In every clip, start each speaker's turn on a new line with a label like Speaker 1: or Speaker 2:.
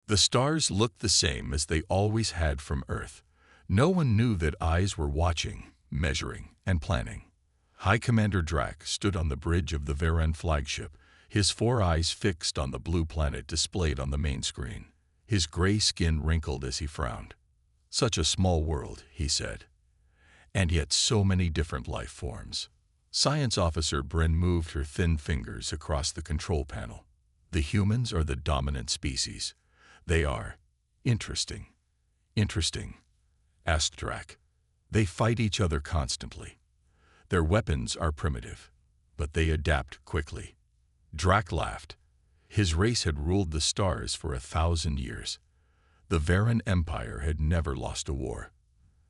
Speaker 1: The stars looked the same as they always had from Earth. No one knew that eyes were watching, measuring, and planning. High Commander Drac stood on the bridge of the Varen flagship, his 4 eyes fixed on the blue planet displayed on the main screen. His gray skin wrinkled as he frowned. "Such a small world," he said. "And yet so many different life forms." Science Officer Bryn moved her thin fingers across the control panel. "The humans are the dominant species. They are interesting." "Interesting?" asked Drac. "They fight each other constantly. Their weapons are primitive, but they adapt quickly." Drac laughed. His race had ruled the stars for 1,000 years. The Varen Empire had never lost a war.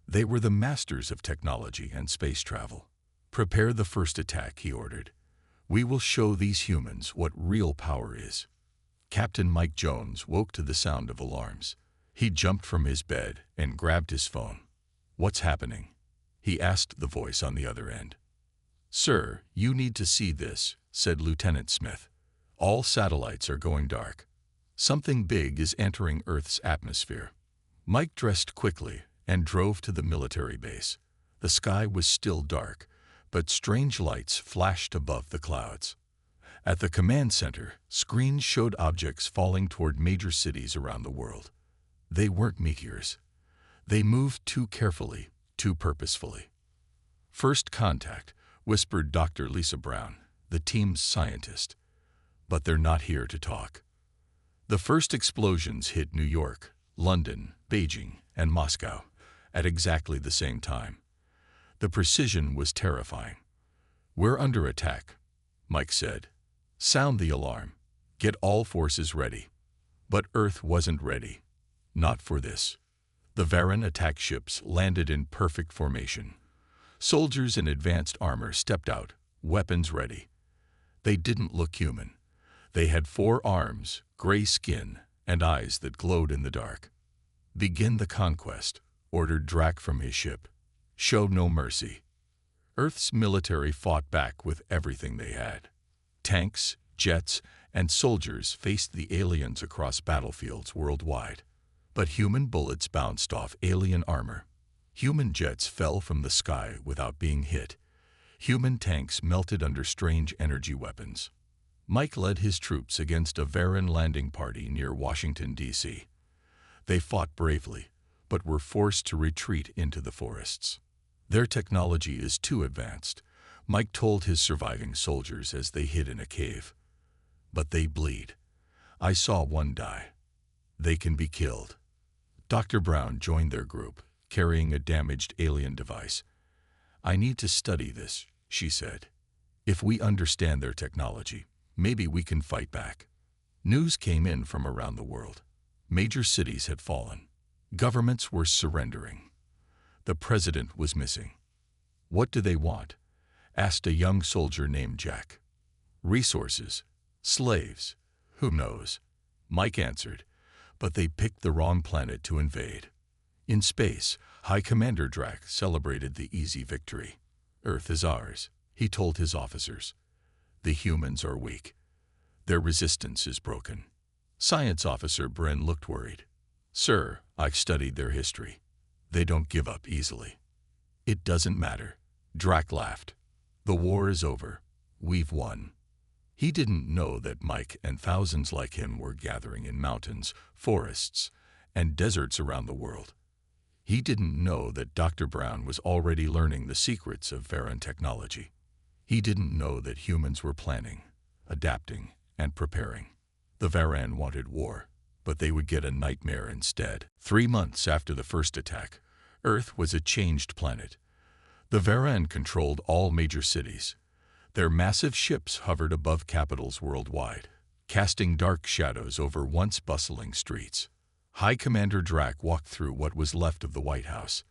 Speaker 1: They were the masters of technology and space travel. "Prepare the first attack," he ordered. "We will show these humans what real power is." Captain Mike Jones woke to the sound of alarms. He jumped from his bed and grabbed his phone. "What's happening?" he asked the voice on the other end. "Sir, you need to see this," said Lieutenant Smith. "All satellites are going dark. Something big is entering Earth's atmosphere." Mike dressed quickly and drove to the military base. The sky was still dark, but strange lights flashed above the clouds. At the command center, screens showed objects falling toward major cities around the world. They weren't meteors. They moved too carefully, too purposefully. "First contact," whispered Dr. Lisa Brown, the team's scientist. "But they're not here to talk." The first explosions hit New York, London, Beijing, and Moscow at exactly the same time. The precision was terrifying. "We're under attack," Mike said. "Sound the alarm. Get all forces ready." But Earth wasn't ready. Not for this. The Varen attack ships landed in perfect formation. Soldiers in advanced armor stepped out, weapons ready. They didn't look human. They had 4 arms, gray skin, and eyes that glowed in the dark. "Begin the conquest," ordered Drac from his ship. "Show no mercy." Earth's military fought back with everything they had. Tanks, jets, and soldiers faced the aliens across battlefields worldwide. But human bullets bounced off alien armor. Human jets fell from the sky without being hit. Human tanks melted under strange energy weapons. Mike led his troops against a Varen landing party near Washington, D.C. They fought bravely, but were forced to retreat into the forests. "Their technology is too advanced," Mike told his surviving soldiers as they hid in a cave. "But they bleed. I saw one die. They can be killed." Dr. Brown joined their group, carrying a damaged alien device. "I need to study this," she said. "If we understand their technology, maybe we can fight back." News came in from around the world. Major cities had fallen. Governments were surrendering. The president was missing. "What do they want?" asked a young soldier named Jack. "Resources. Slaves. Who knows?" Mike answered, but they picked the wrong planet to invade. In space, High Commander Drac celebrated the easy victory. "Earth is ours," he told his officers. "The humans are weak. Their resistance is broken." Science Officer Bryn looked worried. "Sir, I've studied their history. They don't give up easily." "It doesn't matter," Drac laughed. "The war is over. We've won." He didn't know that Mike and thousands like him were gathering in mountains, forests, and deserts around the world. He didn't know that Dr. Brown was already learning the secrets of Varen technology. He didn't know that humans were planning, adapting, and preparing. The Varen wanted war, but they would get a nightmare instead. 3 months after the first attack, Earth was a changed planet. The Varen controlled all major cities. Their massive ships hovered above capitals worldwide, casting dark shadows over once bustling streets. High Commander Drac walked through what was left of the White House.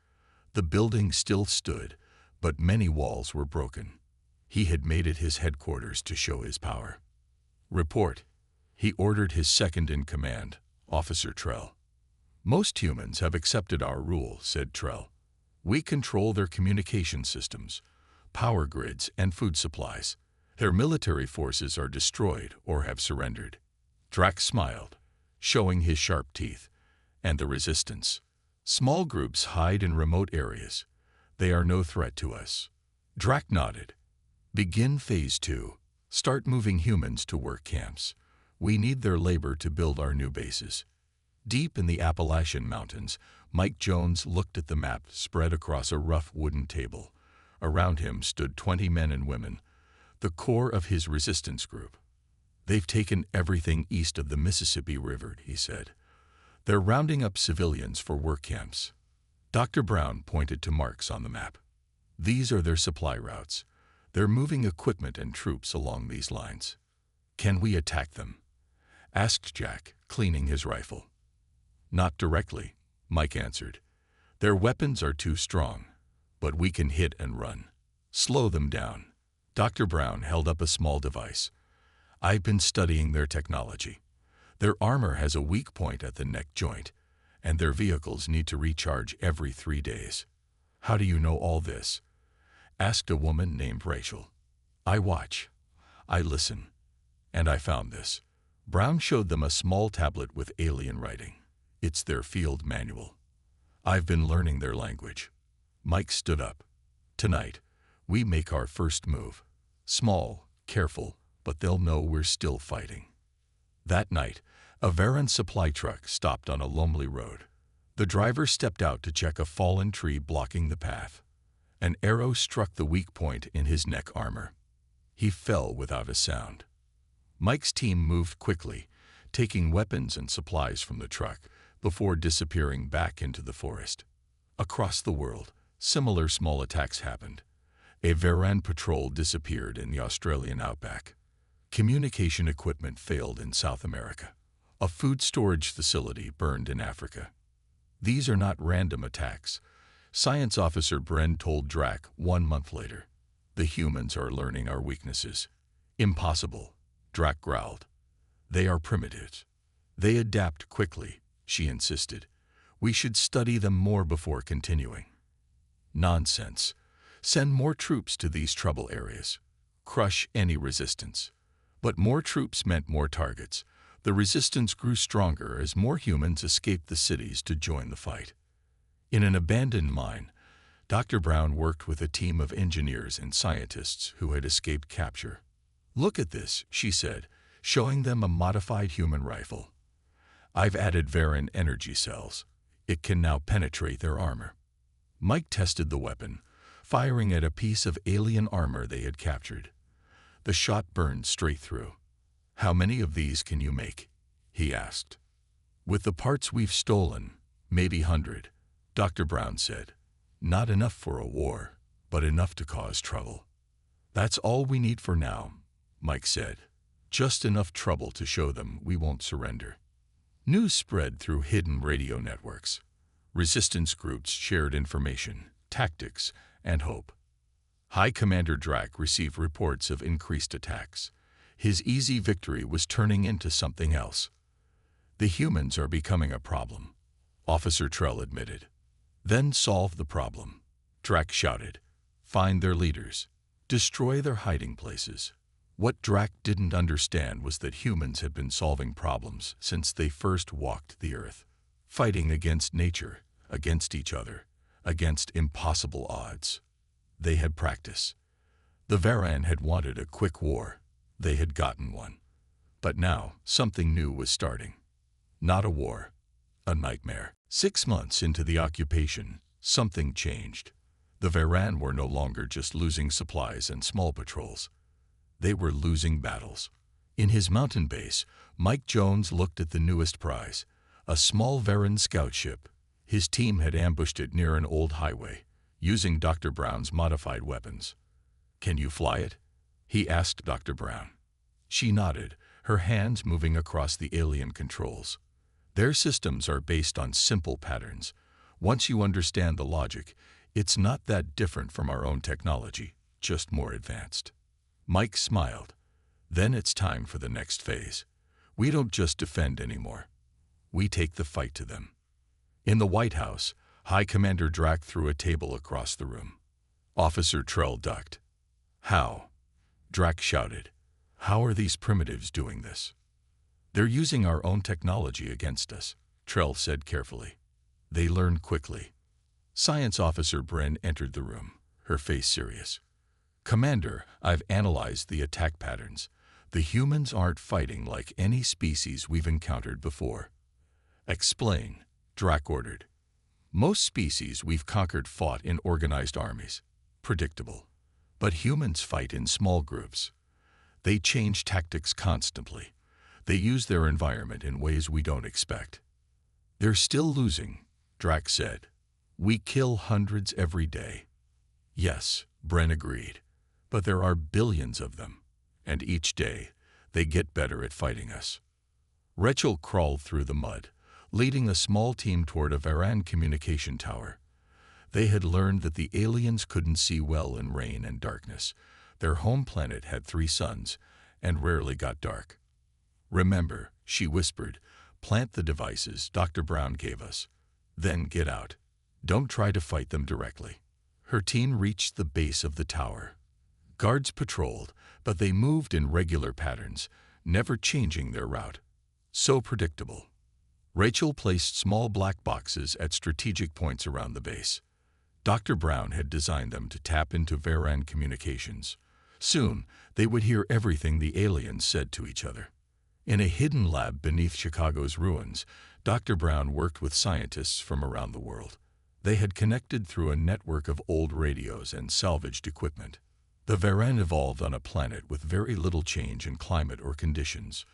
Speaker 1: The building still stood, but many walls were broken. He had made it his headquarters to show his power. "Report," he ordered his second-in-command, Officer Trell. "Most humans have accepted our rule," said Trell. "We control their communication systems, power grids, and food supplies. Their military forces are destroyed or have surrendered." Drac smiled. showing his sharp teeth. And the resistance. Small groups hide in remote areas. They are no threat to us. Drac nodded. Begin Phase 2. Start moving humans to work camps. We need their labor to build our new bases. Deep in the Appalachian Mountains, Mike Jones looked at the map spread across a rough wooden table. Around him stood 20 men and women, the core of his resistance group. They've taken everything east of the Mississippi River, he said. They're rounding up civilians for work camps. Dr. Brown pointed to marks on the map. These are their supply routes. They're moving equipment and troops along these lines. Can we attack them? Asked Jack, cleaning his rifle. Not directly, Mike answered. Their weapons are too strong, but we can hit and run. Slow them down. Dr. Brown held up a small device. I've been studying their technology. Their armor has a weak point at the neck joint, and their vehicles need to recharge every 3 days. How do you know all this? Asked a woman named Rachel. I watch. I listen. And I found this. Brown showed them a small tablet with alien writing. It's their field manual. I've been learning their language. Mike stood up. Tonight, we make our first move. Small, careful, but they'll know we're still fighting. That night, a Varan supply truck stopped on a lonely road. The driver stepped out to check a fallen tree blocking the path. An arrow struck the weak point in his neck armor. He fell without a sound. Mike's team moved quickly, taking weapons and supplies from the truck before disappearing back into the forest. Across the world, similar small attacks happened. A Varan patrol disappeared in the Australian outback. Communication equipment failed in South America. A food storage facility burned in Africa. These are not random attacks. Science Officer Bren told Drac 1 month later. The humans are learning our weaknesses. Impossible, Drac growled. They are primitives. They adapt quickly, she insisted. We should study them more before continuing. Nonsense. Send more troops to these trouble areas. Crush any resistance. But more troops meant more targets. The resistance grew stronger as more humans escaped the cities to join the fight. In an abandoned mine, Dr. Brown worked with a team of engineers and scientists who had escaped capture. Look at this, she said, showing them a modified human rifle. I've added Varan energy cells. It can now penetrate their armor. Mike tested the weapon, firing at a piece of alien armor they had captured. The shot burned straight through. How many of these can you make? He asked. With the parts we've stolen, maybe 100, Dr. Brown said. Not enough for a war, but enough to cause trouble. That's all we need for now, Mike said. Just enough trouble to show them we won't surrender. News spread through hidden radio networks. Resistance groups shared information, tactics, and hope. High Commander Drac received reports of increased attacks. His easy victory was turning into something else. The humans are becoming a problem, Officer Trell admitted. Then solve the problem, Drac shouted. Find their leaders. Destroy their hiding places. What Drac didn't understand was that humans had been solving problems since they first walked the earth, fighting against nature, against each other, against impossible odds. They had practice. The Varan had wanted a quick war. They had gotten one. But now, something new was starting. Not a war, a nightmare. 6 months into the occupation, something changed. The Varan were no longer just losing supplies and small patrols. They were losing battles. In his mountain base, Mike Jones looked at the newest prize, a small Varan scout ship. His team had ambushed it near an old highway, using Dr. Brown's modified weapons. Can you fly it? He asked Dr. Brown. She nodded, her hands moving across the alien controls. Their systems are based on simple patterns. Once you understand the logic, it's not that different from our own technology, just more advanced. Mike smiled. Then it's time for the next phase. We don't just defend anymore. We take the fight to them. In the White House, High Commander Drac threw a table across the room. Officer Trell ducked. How? Drac shouted. How are these primitives doing this? They're using our own technology against us, Trell said carefully. They learn quickly. Science Officer Bren entered the room, her face serious. Commander, I've analyzed the attack patterns. The humans aren't fighting like any species we've encountered before. Explain, Drac ordered. Most species we've conquered fought in organized armies. Predictable. But humans fight in small groups. They change tactics constantly. They use their environment in ways we don't expect. They're still losing, Drac said. We kill hundreds every day. Yes, Bren agreed. But there are billions of them. And each day, they get better at fighting us. Rachel crawled through the mud, leading a small team toward a Varan communication tower. They had learned that the aliens couldn't see well in rain and darkness. Their home planet had 3 suns and rarely got dark. Remember, she whispered, plant the devices Dr. Brown gave us. Then get out. Don't try to fight them directly. Her team reached the base of the tower. Guards patrolled, but they moved in regular patterns, never changing their route. So predictable. Rachel placed small black boxes at strategic points around the base. Dr. Brown had designed them to tap into Varan communications. Soon, they would hear everything the aliens said to each other. In a hidden lab beneath Chicago's ruins, Dr. Brown worked with scientists from around the world. They had connected through a network of old radios and salvaged equipment. The Varan evolved on a planet with very little change in climate or conditions,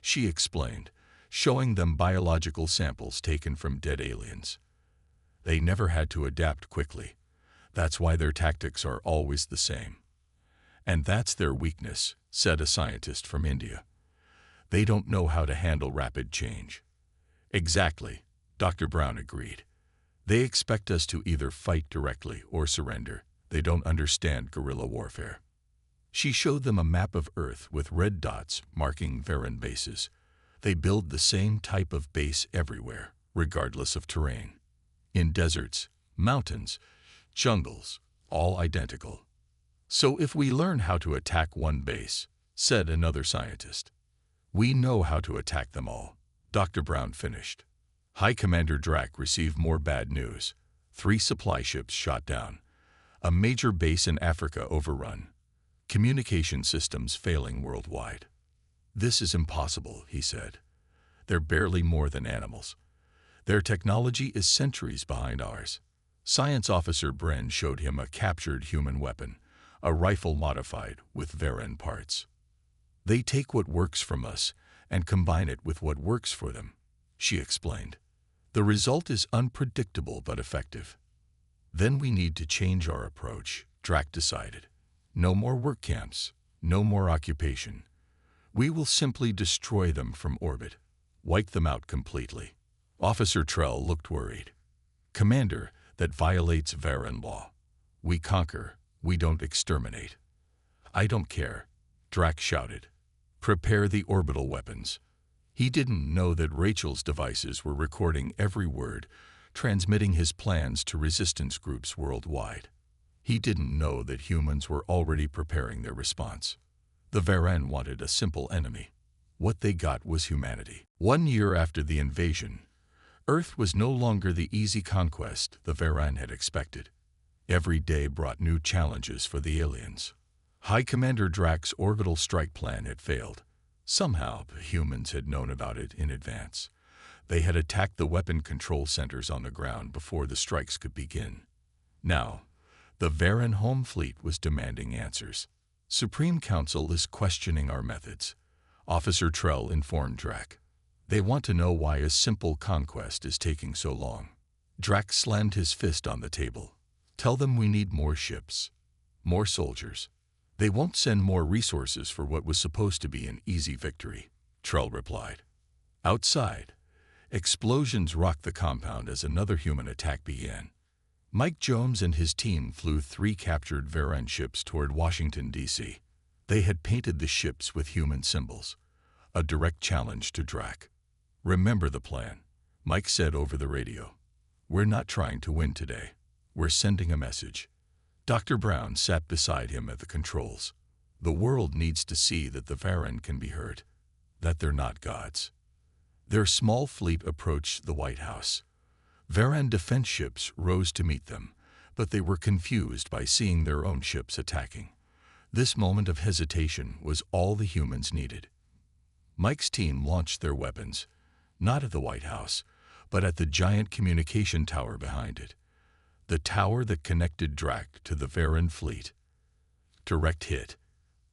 Speaker 1: she explained, showing them biological samples taken from dead aliens. They never had to adapt quickly. That's why their tactics are always the same. And that's their weakness, said a scientist from India. They don't know how to handle rapid change. Exactly, Dr. Brown agreed. They expect us to either fight directly or surrender. They don't understand guerrilla warfare. She showed them a map of Earth with red dots marking Varan bases. They build the same type of base everywhere, regardless of terrain. In deserts, mountains, jungles, all identical. So if we learn how to attack one base, said another scientist, we know how to attack them all, Dr. Brown finished. High Commander Drac received more bad news. 3 supply ships shot down. A major base in Africa overrun. Communication systems failing worldwide. This is impossible, he said. They're barely more than animals. Their technology is centuries behind ours. Science Officer Bren showed him a captured human weapon, a rifle modified with Varan parts. They take what works from us and combine it with what works for them, she explained. The result is unpredictable but effective. Then we need to change our approach, Drac decided. No more work camps, no more occupation. We will simply destroy them from orbit, wipe them out completely. Officer Trell looked worried. Commander, that violates Varan law. We conquer, we don't exterminate. I don't care, Drac shouted. Prepare the orbital weapons. He didn't know that Rachel's devices were recording every word, transmitting his plans to resistance groups worldwide. He didn't know that humans were already preparing their response. The Varan wanted a simple enemy. What they got was humanity. 1 year after the invasion, Earth was no longer the easy conquest the Varan had expected. Every day brought new challenges for the aliens. High Commander Drac's orbital strike plan had failed. Somehow, the humans had known about it in advance. They had attacked the weapon control centers on the ground before the strikes could begin. Now, the Varan home fleet was demanding answers. Supreme Council is questioning our methods, Officer Trell informed Drac. They want to know why a simple conquest is taking so long. Drac slammed his fist on the table. Tell them we need more ships, more soldiers. They won't send more resources for what was supposed to be an easy victory, Trell replied. Outside, explosions rocked the compound as another human attack began. Mike Jones and his team flew 3 captured Varan ships toward Washington, D.C. They had painted the ships with human symbols, a direct challenge to Drac. Remember the plan, Mike said over the radio. We're not trying to win today. We're sending a message. Dr. Brown sat beside him at the controls. The world needs to see that the Varan can be hurt. that they're not gods. Their small fleet approached the White House. Varan defense ships rose to meet them, but they were confused by seeing their own ships attacking. This moment of hesitation was all the humans needed. Mike's team launched their weapons, not at the White House, but at the giant communication tower behind it, the tower that connected Drac to the Varan fleet. Direct hit,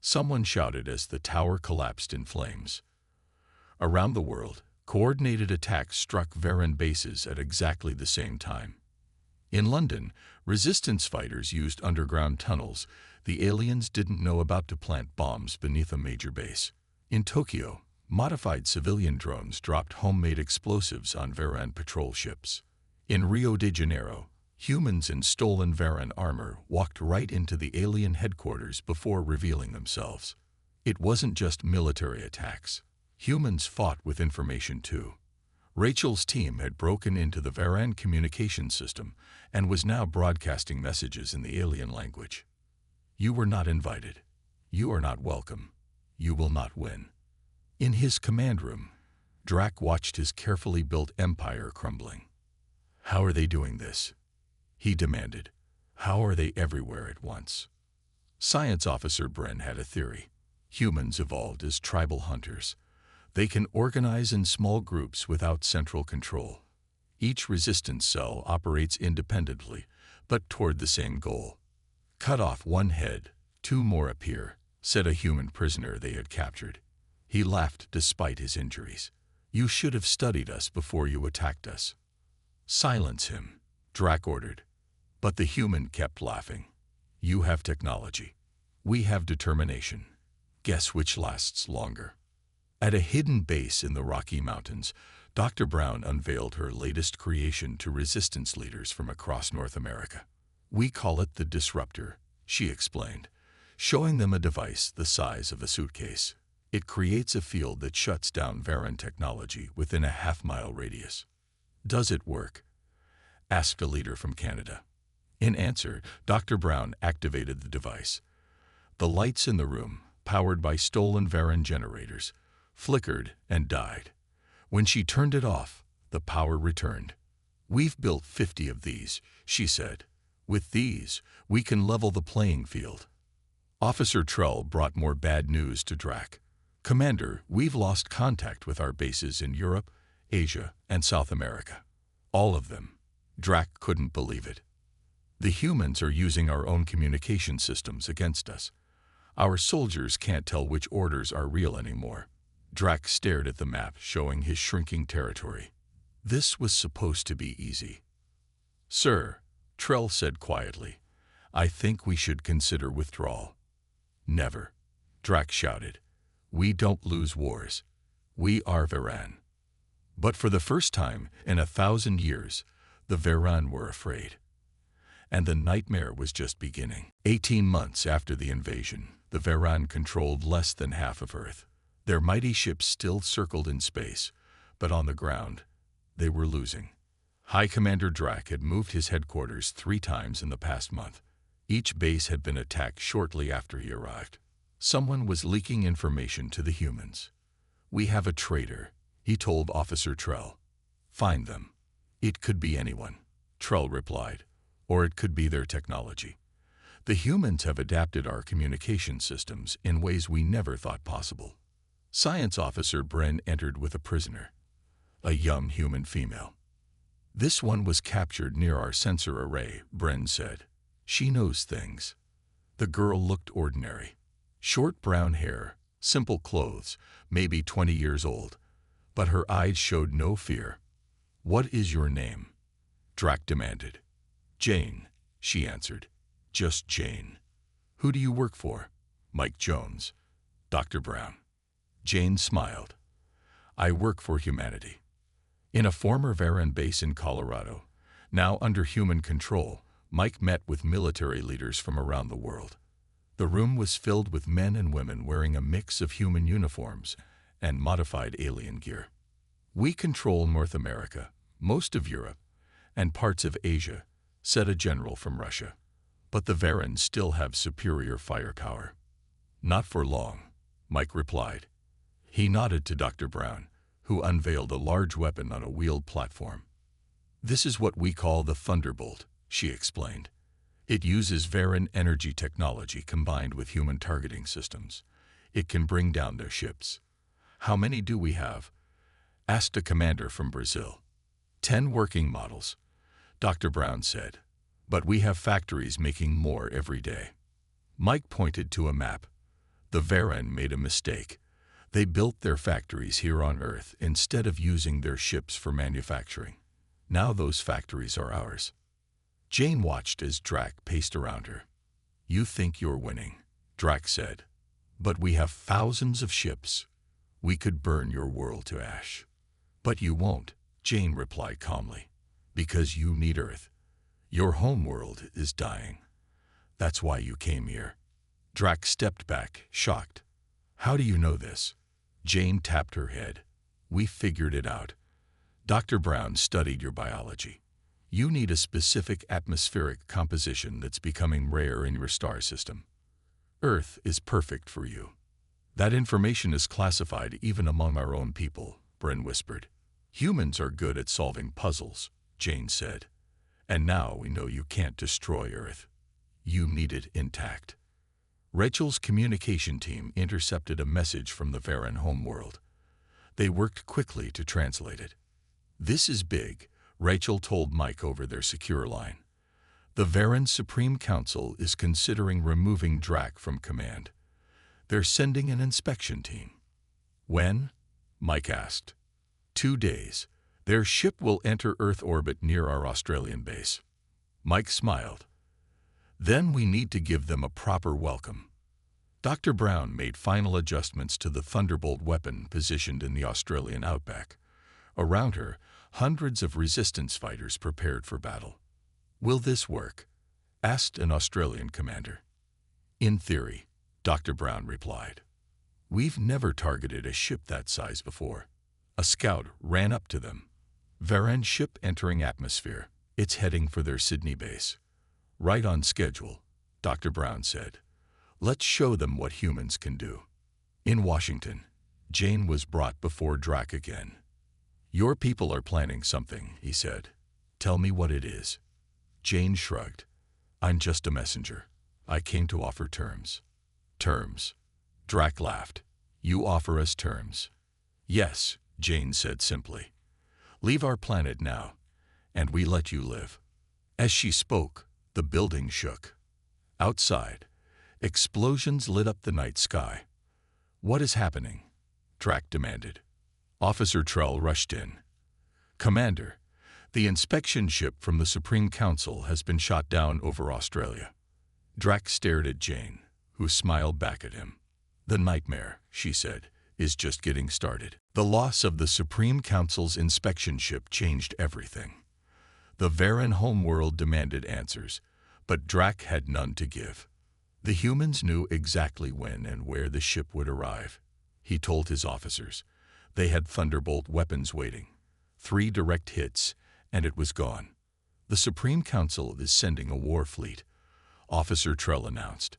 Speaker 1: someone shouted as the tower collapsed in flames. Around the world, coordinated attacks struck Varan bases at exactly the same time. In London, resistance fighters used underground tunnels the aliens didn't know about to plant bombs beneath a major base. In Tokyo, modified civilian drones dropped homemade explosives on Varan patrol ships. In Rio de Janeiro, humans in stolen Varan armor walked right into the alien headquarters before revealing themselves. It wasn't just military attacks. Humans fought with information too. Rachel's team had broken into the Varan communication system and was now broadcasting messages in the alien language. You were not invited. You are not welcome. You will not win. In his command room, Drac watched his carefully built empire crumbling. How are they doing this? He demanded. How are they everywhere at once? Science Officer Bren had a theory. Humans evolved as tribal hunters. They can organize in small groups without central control. Each resistance cell operates independently, but toward the same goal. Cut off one head, two more appear, said a human prisoner they had captured. He laughed despite his injuries. You should have studied us before you attacked us. Silence him, Drac ordered. But the human kept laughing. You have technology. We have determination. Guess which lasts longer. At a hidden base in the Rocky Mountains, Dr. Brown unveiled her latest creation to resistance leaders from across North America. We call it the Disruptor, she explained, showing them a device the size of a suitcase. It creates a field that shuts down Varan technology within a half-mile radius. Does it work? Asked a leader from Canada. In answer, Dr. Brown activated the device. The lights in the room, powered by stolen Varan generators, flickered and died. When she turned it off, the power returned. We've built 50 of these, she said. With these, we can level the playing field. Officer Trell brought more bad news to Drac. Commander, we've lost contact with our bases in Europe, Asia, and South America. All of them. Drac couldn't believe it. The humans are using our own communication systems against us. Our soldiers can't tell which orders are real anymore. Drac stared at the map showing his shrinking territory. This was supposed to be easy. Sir, Trell said quietly, I think we should consider withdrawal. Never, Drac shouted. We don't lose wars. We are Varan. But for the first time in 1,000 years, the Varan were afraid. And the nightmare was just beginning. 18 months after the invasion, the Varan controlled less than half of Earth. Their mighty ships still circled in space, but on the ground, they were losing. High Commander Drac had moved his headquarters 3 times in the past month. Each base had been attacked shortly after he arrived. Someone was leaking information to the humans. We have a traitor, he told Officer Trell. Find them. It could be anyone, Trell replied, or it could be their technology. The humans have adapted our communication systems in ways we never thought possible. Science Officer Bren entered with a prisoner, a young human female. This one was captured near our sensor array, Bren said. She knows things. The girl looked ordinary. Short brown hair, simple clothes, maybe 20 years old, but her eyes showed no fear. What is your name? Drac demanded. Jane, she answered. Just Jane. Who do you work for? Mike Jones. Dr. Brown. Jane smiled. I work for humanity. In a former Varan base in Colorado, now under human control, Mike met with military leaders from around the world. The room was filled with men and women wearing a mix of human uniforms and modified alien gear. We control North America, most of Europe, and parts of Asia, said a general from Russia. But the Varans still have superior firepower. Not for long, Mike replied. He nodded to Dr. Brown, who unveiled a large weapon on a wheeled platform. "This is what we call the Thunderbolt," she explained. "It uses Varan energy technology combined with human targeting systems. It can bring down their ships." "How many do we have?" asked a commander from Brazil. 10 working models," Dr. Brown said. "But we have factories making more every day." Mike pointed to a map. The Varan made a mistake. They built their factories here on Earth instead of using their ships for manufacturing. Now those factories are ours. Jane watched as Drac paced around her. "You think you're winning," Drac said. "But we have thousands of ships. We could burn your world to ash." "But you won't," Jane replied calmly, "because you need Earth. Your home world is dying. That's why you came here." Drac stepped back, shocked. "How do you know this?" Jane tapped her head. "We figured it out. Dr. Brown studied your biology. You need a specific atmospheric composition that's becoming rare in your star system. Earth is perfect for you." "That information is classified even among our own people," Bryn whispered. "Humans are good at solving puzzles," Jane said. "And now we know you can't destroy Earth. You need it intact." Rachel's communication team intercepted a message from the Varan homeworld. They worked quickly to translate it. "This is big," Rachel told Mike over their secure line. "The Varan Supreme Council is considering removing Drac from command. They're sending an inspection team." "When?" Mike asked. 2 days. Their ship will enter Earth orbit near our Australian base." Mike smiled. "Then we need to give them a proper welcome." Dr. Brown made final adjustments to the Thunderbolt weapon positioned in the Australian outback. Around her, hundreds of resistance fighters prepared for battle. "Will this work?" asked an Australian commander. "In theory," Dr. Brown replied. "We've never targeted a ship that size before." A scout ran up to them. "Varan ship entering atmosphere. It's heading for their Sydney base." "Right on schedule," Dr. Brown said. "Let's show them what humans can do." In Washington, Jane was brought before Drac again. "Your people are planning something," he said. "Tell me what it is." Jane shrugged. "I'm just a messenger. I came to offer terms." "Terms?" Drac laughed. "You offer us terms?" "Yes," Jane said simply. "Leave our planet now, and we let you live." As she spoke, the building shook. Outside, explosions lit up the night sky. "What is happening?" Drac demanded. Officer Trell rushed in. "Commander, the inspection ship from the Supreme Council has been shot down over Australia." Drac stared at Jane, who smiled back at him. "The nightmare," she said, "is just getting started." The loss of the Supreme Council's inspection ship changed everything. The Varan homeworld demanded answers, but Drac had none to give. The humans knew exactly when and where the ship would arrive. He told his officers. They had Thunderbolt weapons waiting. 3 direct hits, and it was gone. "The Supreme Council is sending a war fleet," Officer Trell announced.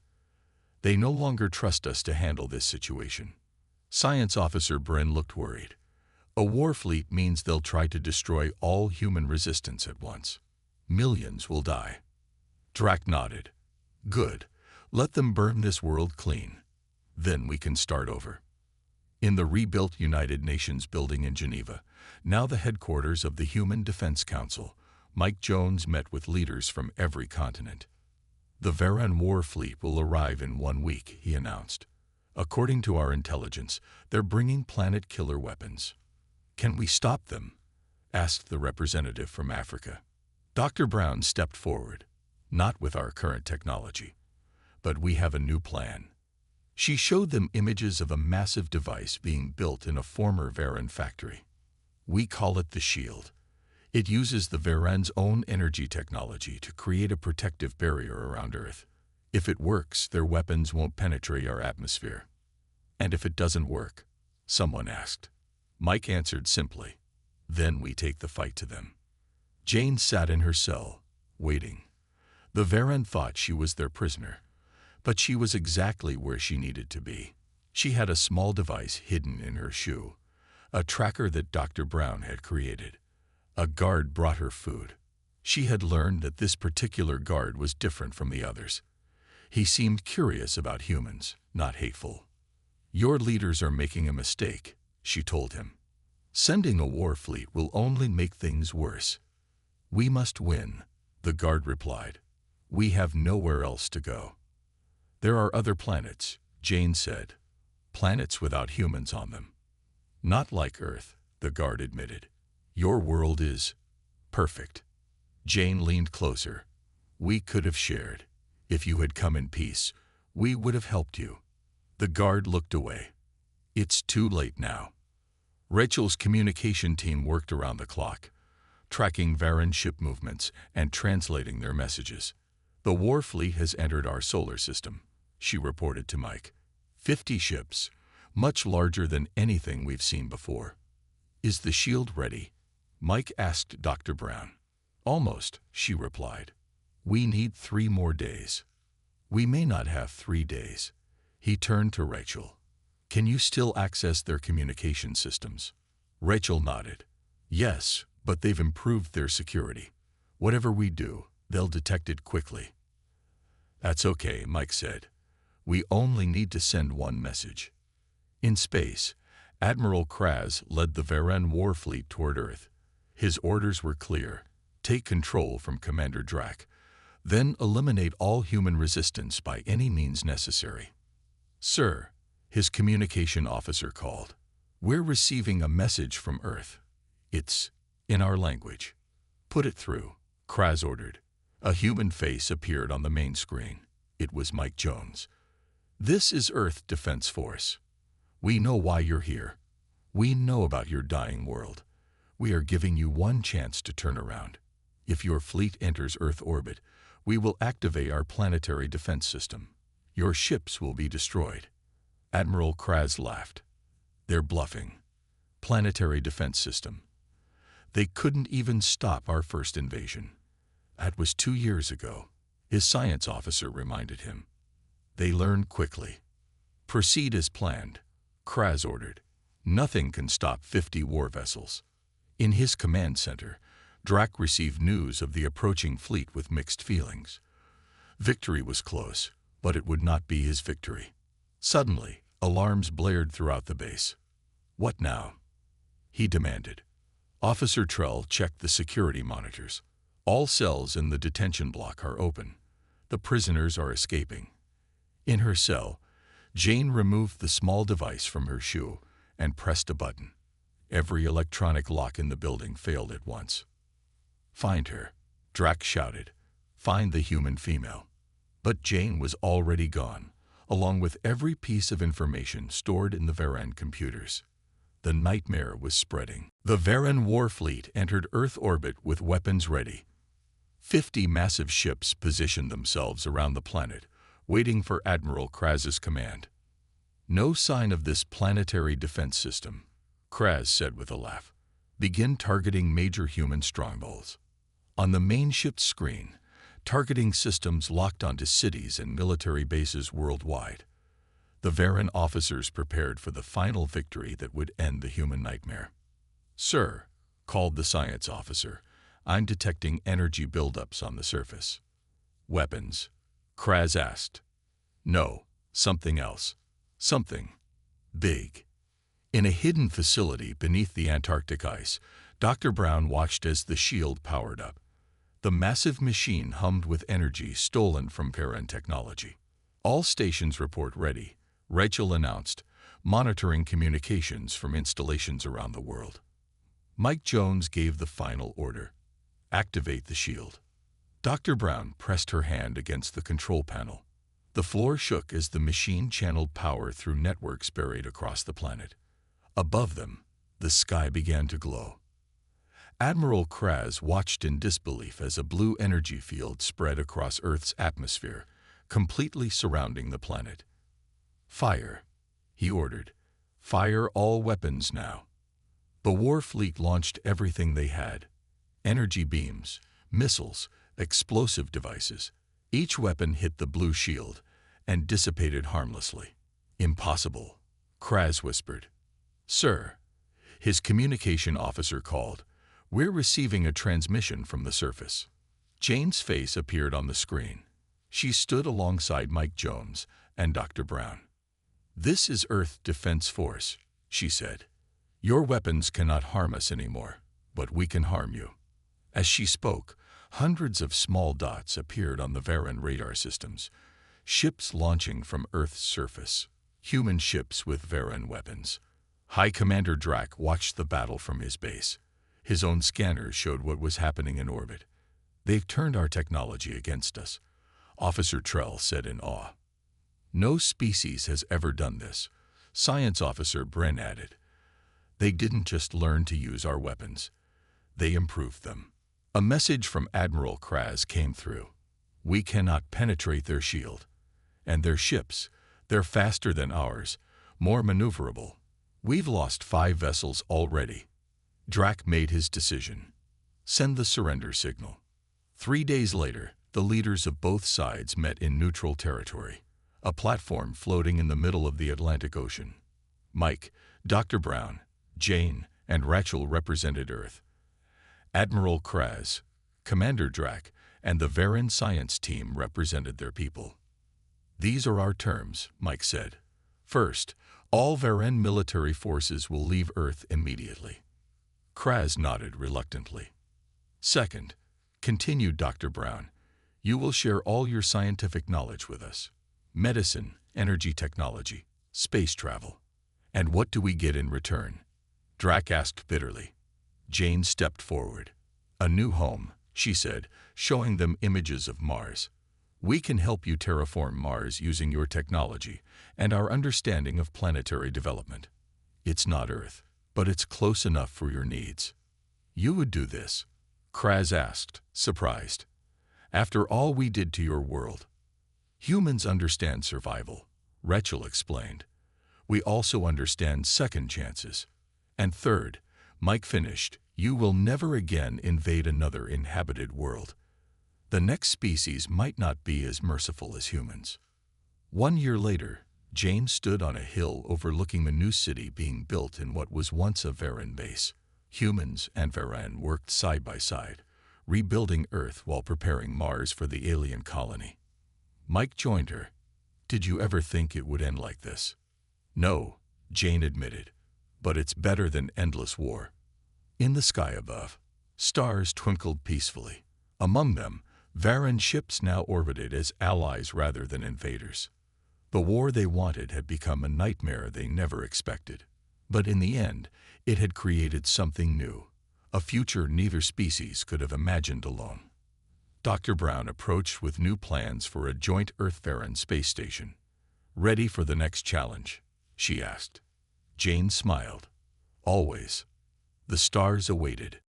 Speaker 1: "They no longer trust us to handle this situation." Science Officer Bryn looked worried. "A war fleet means they'll try to destroy all human resistance at once. Millions will die." Drac nodded. "Good. Let them burn this world clean. Then we can start over." In the rebuilt United Nations building in Geneva, now the headquarters of the Human Defense Council, Mike Jones met with leaders from every continent. "The Varan war fleet will arrive in 1 week," he announced. "According to our intelligence, they're bringing planet-killer weapons." "Can we stop them?" asked the representative from Africa. Dr. Brown stepped forward. "Not with our current technology. But we have a new plan." She showed them images of a massive device being built in a former Varan factory. "We call it the Shield. It uses the Varan's own energy technology to create a protective barrier around Earth. If it works, their weapons won't penetrate our atmosphere." "And if it doesn't work?" someone asked. Mike answered simply, "Then we take the fight to them." Jane sat in her cell, waiting. The Varan thought she was their prisoner, but she was exactly where she needed to be. She had a small device hidden in her shoe, a tracker that Dr. Brown had created. A guard brought her food. She had learned that this particular guard was different from the others. He seemed curious about humans, not hateful. "Your leaders are making a mistake," she told him. "Sending a war fleet will only make things worse." "We must win," the guard replied. "We have nowhere else to go." "There are other planets," Jane said. "Planets without humans on them." "Not like Earth," the guard admitted. "Your world is perfect." Jane leaned closer. "We could have shared. If you had come in peace, we would have helped you." The guard looked away. "It's too late now." Rachel's communication team worked around the clock, tracking Varan ship movements and translating their messages. "The war fleet has entered our solar system," she reported to Mike. 50 ships, much larger than anything we've seen before. "Is the shield ready?" Mike asked Dr. Brown. "Almost," she replied. "We need 3 more days." "We may not have 3 days." He turned to Rachel. "Can you still access their communication systems?" Rachel nodded. "Yes, but they've improved their security. Whatever we do, they'll detect it quickly." "That's okay," Mike said. "We only need to send one message." In space, Admiral Kraz led the Varan war fleet toward Earth. His orders were clear: take control from Commander Drac, then eliminate all human resistance by any means necessary. "Sir," his communication officer called, "we're receiving a message from Earth. It's in our language." "Put it through," Kraz ordered. A human face appeared on the main screen. It was Mike Jones. "This is Earth Defense Force. We know why you're here. We know about your dying world. We are giving you one chance to turn around. If your fleet enters Earth orbit, we will activate our planetary defense system. Your ships will be destroyed." Admiral Kraz laughed. "They're bluffing. Planetary defense system. They couldn't even stop our first invasion. That was 2 years ago," his science officer reminded him. "They learn quickly." "Proceed as planned," Kraz ordered. "Nothing can stop 50 war vessels." In his command center, Drac received news of the approaching fleet with mixed feelings. Victory was close, but it would not be his victory. Suddenly, alarms blared throughout the base. "What now?" he demanded. Officer Trell checked the security monitors. "All cells in the detention block are open. The prisoners are escaping." In her cell, Jane removed the small device from her shoe and pressed a button. Every electronic lock in the building failed at once. "Find her," Drac shouted. "Find the human female." But Jane was already gone, along with every piece of information stored in the Varan computers. The nightmare was spreading. The Varan war fleet entered Earth orbit with weapons ready. 50 massive ships positioned themselves around the planet, waiting for Admiral Kraz's command. "No sign of this planetary defense system," Kraz said with a laugh. "Begin targeting major human strongholds." On the main ship's screen, targeting systems locked onto cities and military bases worldwide. The Varan officers prepared for the final victory that would end the human nightmare. "Sir," called the science officer, "I'm detecting energy buildups on the surface." "Weapons?" Kraz asked. "No, something else. Something big." In a hidden facility beneath the Antarctic ice, Dr. Brown watched as the shield powered up. The massive machine hummed with energy stolen from Varan technology. "All stations report ready," Rachel announced, monitoring communications from installations around the world. Mike Jones gave the final order: "Activate the shield." Dr. Brown pressed her hand against the control panel. The floor shook as the machine channeled power through networks buried across the planet. Above them, the sky began to glow. Admiral Kraz watched in disbelief as a blue energy field spread across Earth's atmosphere, completely surrounding the planet. "Fire," he ordered. "Fire all weapons now." The war fleet launched everything they had: energy beams, missiles, explosive devices. Each weapon hit the blue shield and dissipated harmlessly. "Impossible," Kraz whispered. "Sir," his communication officer called. "We're receiving a transmission from the surface." Jane's face appeared on the screen. She stood alongside Mike Jones and Dr. Brown. "This is Earth Defense Force," she said. "Your weapons cannot harm us anymore, but we can harm you." As she spoke, hundreds of small dots appeared on the Varan radar systems, ships launching from Earth's surface, human ships with Varan weapons. High Commander Drac watched the battle from his base. His own scanners showed what was happening in orbit. "They've turned our technology against us," Officer Trell said in awe. "No species has ever done this," Science Officer Bren added. "They didn't just learn to use our weapons. They improved them." A message from Admiral Kraz came through. "We cannot penetrate their shield. And their ships, they're faster than ours, more maneuverable. We've lost 5 vessels already." Drac made his decision. "Send the surrender signal." 3 days later, the leaders of both sides met in neutral territory, a platform floating in the middle of the Atlantic Ocean. Mike, Dr. Brown, Jane, and Rachel represented Earth. Admiral Kraz, Commander Drac, and the Varan science team represented their people. "These are our terms," Mike said. "First, all Varan military forces will leave Earth immediately." Kraz nodded reluctantly. "Second," continued Dr. Brown, "you will share all your scientific knowledge with us. Medicine, energy technology, space travel. And what do we get in return?" Drac asked bitterly. Jane stepped forward. "A new home," she said, showing them images of Mars. "We can help you terraform Mars using your technology and our understanding of planetary development. It's not Earth, but it's close enough for your needs." "You would do this?" Kraz asked, surprised. "After all we did to your world." "Humans understand survival," Rachel explained. "We also understand second chances. And third," Mike finished, "you will never again invade another inhabited world. The next species might not be as merciful as humans." 1 year later, Jane stood on a hill overlooking the new city being built in what was once a Varan base. Humans and Varan worked side by side, rebuilding Earth while preparing Mars for the alien colony. Mike joined her. "Did you ever think it would end like this?" "No," Jane admitted, "but it's better than endless war." In the sky above, stars twinkled peacefully. Among them, Varan ships now orbited as allies rather than invaders. The war they wanted had become a nightmare they never expected. But in the end, it had created something new, a future neither species could have imagined alone. Dr. Brown approached with new plans for a joint Earth-Varan space station. "Ready for the next challenge?" she asked. Jane smiled. "Always." The stars awaited.